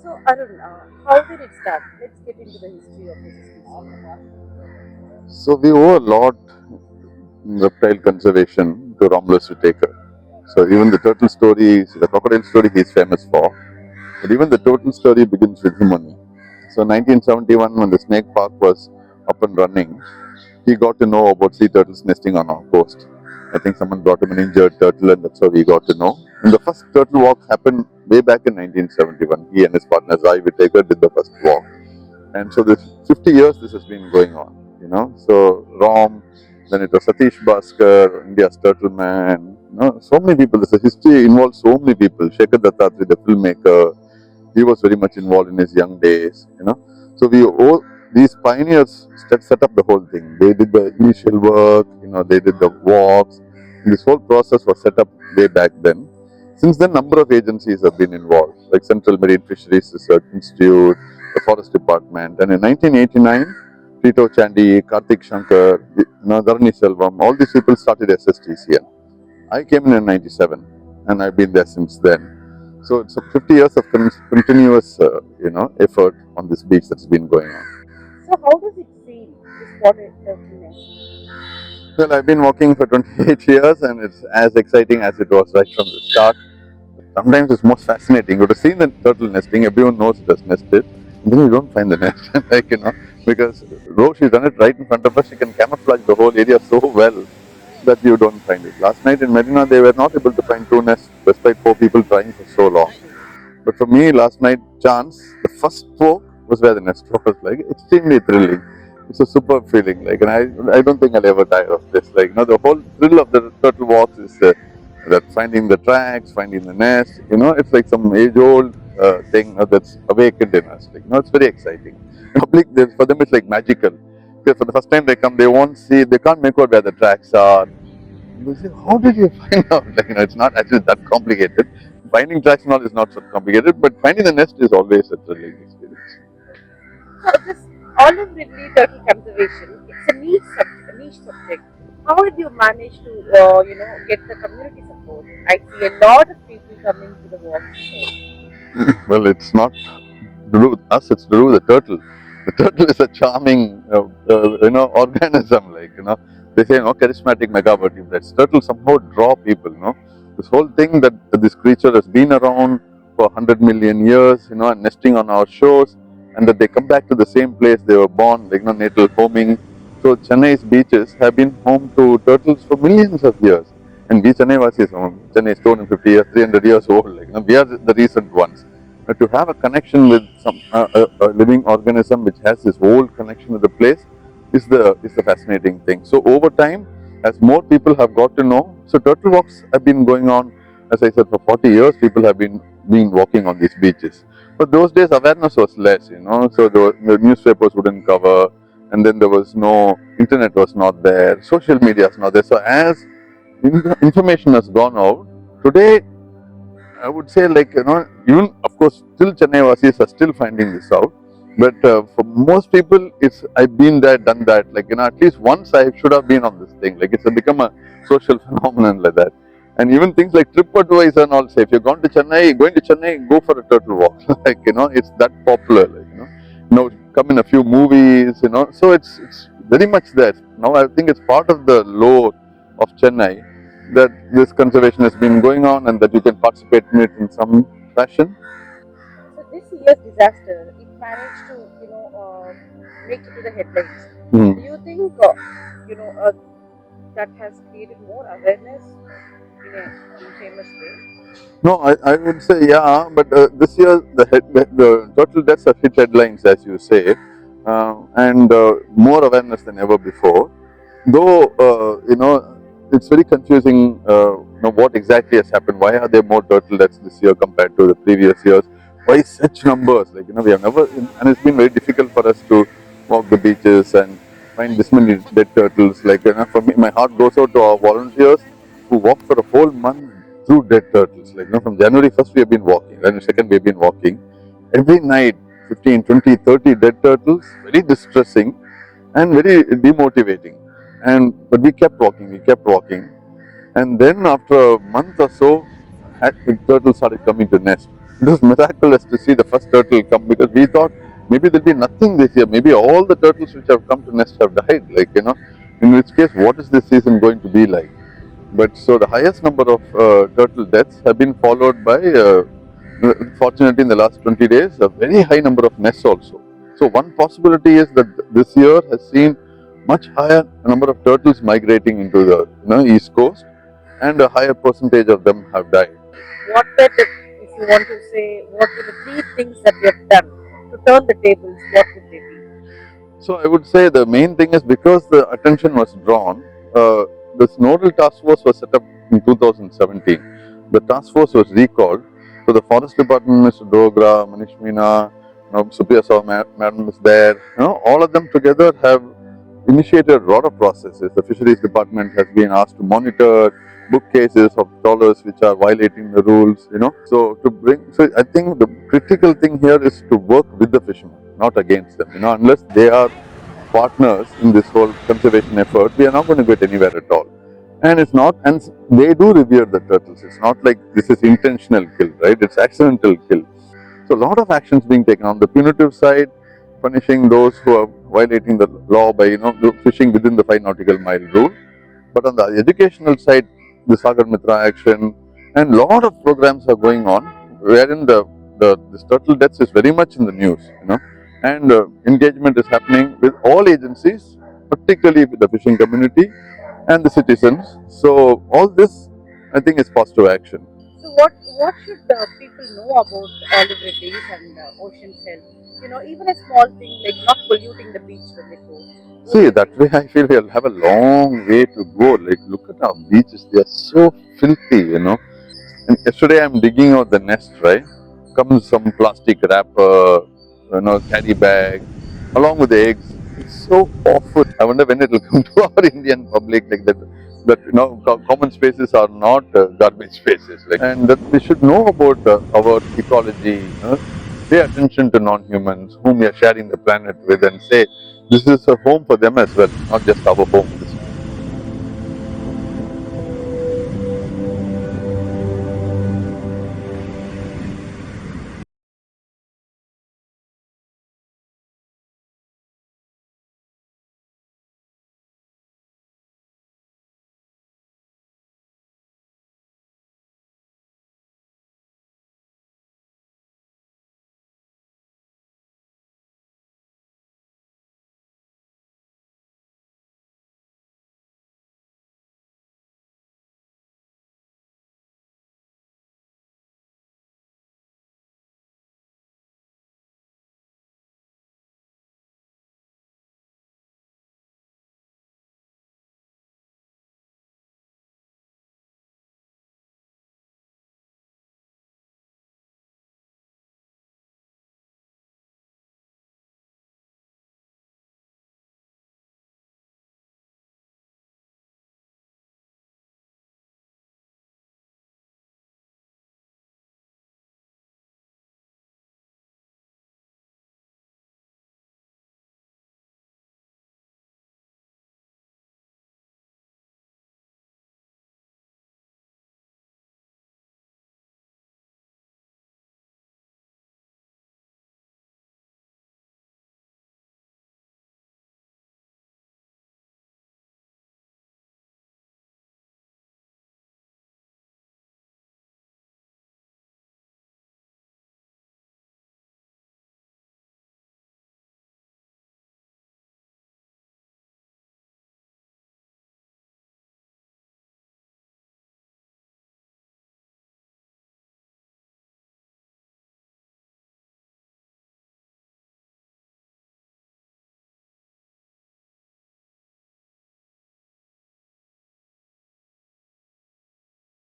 So, Arun, how did it start? Let's get into the history of this species. So we owe a lot in reptile conservation to Romulus Whitaker. So even the turtle story, the crocodile story, he is famous for. But even the turtle story begins with him only. So 1971, when the snake park was up and running, he got to know about sea turtles nesting on our coast. I think someone brought him an injured turtle, and that's how he got to know. And the first turtle walk happened way back in 1971. He and his partner Zai Whitaker did the first walk. And so this 50 years this has been going on. So Rom, then it was Satish Bhaskar, India's Turtle Man, so many people. This history involves so many people. Shekhar Dattatri, the filmmaker, he was very much involved in his young days. So we all these pioneers set up the whole thing. They did the initial work, they did the walks. This whole process was set up way back then. Since then, number of agencies have been involved, like Central Marine Fisheries Research Institute, the Forest Department, and in 1989, Tito Chandi, Karthik Shankar, Dharani Selvam, all these people started SSTCN. I came in '97, and I've been there since then. So it's 50 years of continuous, effort on this beach that's been going on. So, how does it feel to spot a turtle nest? Well, I've been walking for 28 years, and it's as exciting as it was right from the start. Sometimes it's most fascinating. You have seen the turtle nesting, everyone knows it has nested, and then you don't find the nest. Because though she's done it right in front of us, she can camouflage the whole area so well that you don't find it. Last night in Medina, they were not able to find two nests despite four people trying for so long. But for me, last night, chance, the first stroke was where the nest was, like extremely thrilling. It's a superb feeling, and I don't think I'll ever tire of this. The whole thrill of the turtle walks is that finding the tracks, finding the nest. It's like some age-old thing that's awakened in us. It's very exciting. Public, for them, it's like magical. Because for the first time they come, they won't see, they can't make out where the tracks are. They say, how did you find out? It's not actually that complicated. Finding tracks and all is not so complicated, but finding the nest is always a thrilling experience. So, this olive ridley turtle conservation, it's a niche subject. How did you manage to, get the community support? I see a lot of people coming to the walks. Well, it's not to do with us, it's to do with the turtle. The turtle is a charming, organism. They say, charismatic megavertebrates. Turtles somehow draw people. This whole thing that this creature has been around for 100 million years, and nesting on our shores, and that they come back to the same place they were born, natal homing. So Chennai's beaches have been home to turtles for millions of years. And we Chennaivasis, Chennai is 250 years, 300 years old. We are the recent ones. But to have a connection with a living organism which has this old connection with the place is the fascinating thing. So over time, as more people have got to know, so turtle walks have been going on, as I said, for 40 years. People have been walking on these beaches. But those days awareness was less. So the newspapers wouldn't cover, and then there was no internet, was not there, social media is not there. So as information has gone out today, I would say, even of course, still Chennai Vasis are still finding this out. But for most people, it's I've been there, done that. At least once I should have been on this thing. It's become a social phenomenon like that. And even things like TripAdvisor and all say, if you're going to Chennai, go for a turtle walk. It's that popular. Come in a few movies. So it's very much there. Now I think it's part of the lore of Chennai that this conservation has been going on and that you can participate in it in some fashion. So, this year's disaster, it managed to, make it to the headlines. Do Hmm. you think, that has created more awareness in a famous way? No, I would say yeah, but this year the total deaths have hit headlines, as you say, and more awareness than ever before. Though it's very confusing. What exactly has happened? Why are there more turtle deaths this year compared to the previous years? Why such numbers? We have never, and it's been very difficult for us to walk the beaches and find this many dead turtles. For me, my heart goes out to our volunteers who walked for a whole month through dead turtles. From January 1st we have been walking, January 2nd we have been walking. Every night, 15, 20, 30 dead turtles, very distressing and very demotivating. But we kept walking. And then after a month or so, turtles started coming to nest. It was miraculous to see the first turtle come because we thought maybe there'll be nothing this year. Maybe all the turtles which have come to nest have died. In which case, what is this season going to be like? But so the highest number of turtle deaths have been followed by, fortunately, in the last 20 days, a very high number of nests also. So one possibility is that this year has seen much higher number of turtles migrating into the east coast, and a higher percentage of them have died. What were the, if you want to say, what were the three things that we have done to turn the tables? What would they be? So I would say the main thing is because the attention was drawn, this nodal task force was set up in 2017. The task force was recalled. So the forest department, Mr. Dogra, Manish Meena, Supriya Saw madam is there. All of them together have initiated a lot of processes. The fisheries department has been asked to monitor book cases of trawlers which are violating the rules. So I think the critical thing here is to work with the fishermen, not against them. Unless they are partners in this whole conservation effort, we are not going to get anywhere at all. And it's not, and they do revere the turtles. It's not like this is intentional kill, right? It's accidental kill. So a lot of actions being taken on the punitive side, punishing those who are violating the law by fishing within the 5 nautical mile rule. But on the educational side, the Sagar Mitra action and lot of programs are going on, wherein this turtle deaths is very much in the news, and engagement is happening with all agencies, particularly with the fishing community and the citizens. So all this, I think, is positive action. So what should people know about olive relief and ocean's health? Even a small thing like not polluting the beach when they go. What do See, you that think? way I feel we'll have a long way to go. Like, look at our beaches; they are so filthy. And yesterday I'm digging out the nest, right? Comes some plastic wrapper, carry bag, along with the eggs. It's so awful. I wonder when it will come to our Indian public like that. That common spaces are not garbage spaces. And that we should know about our ecology. Pay attention to non-humans whom we are sharing the planet with, and say this is a home for them as well, not just our home.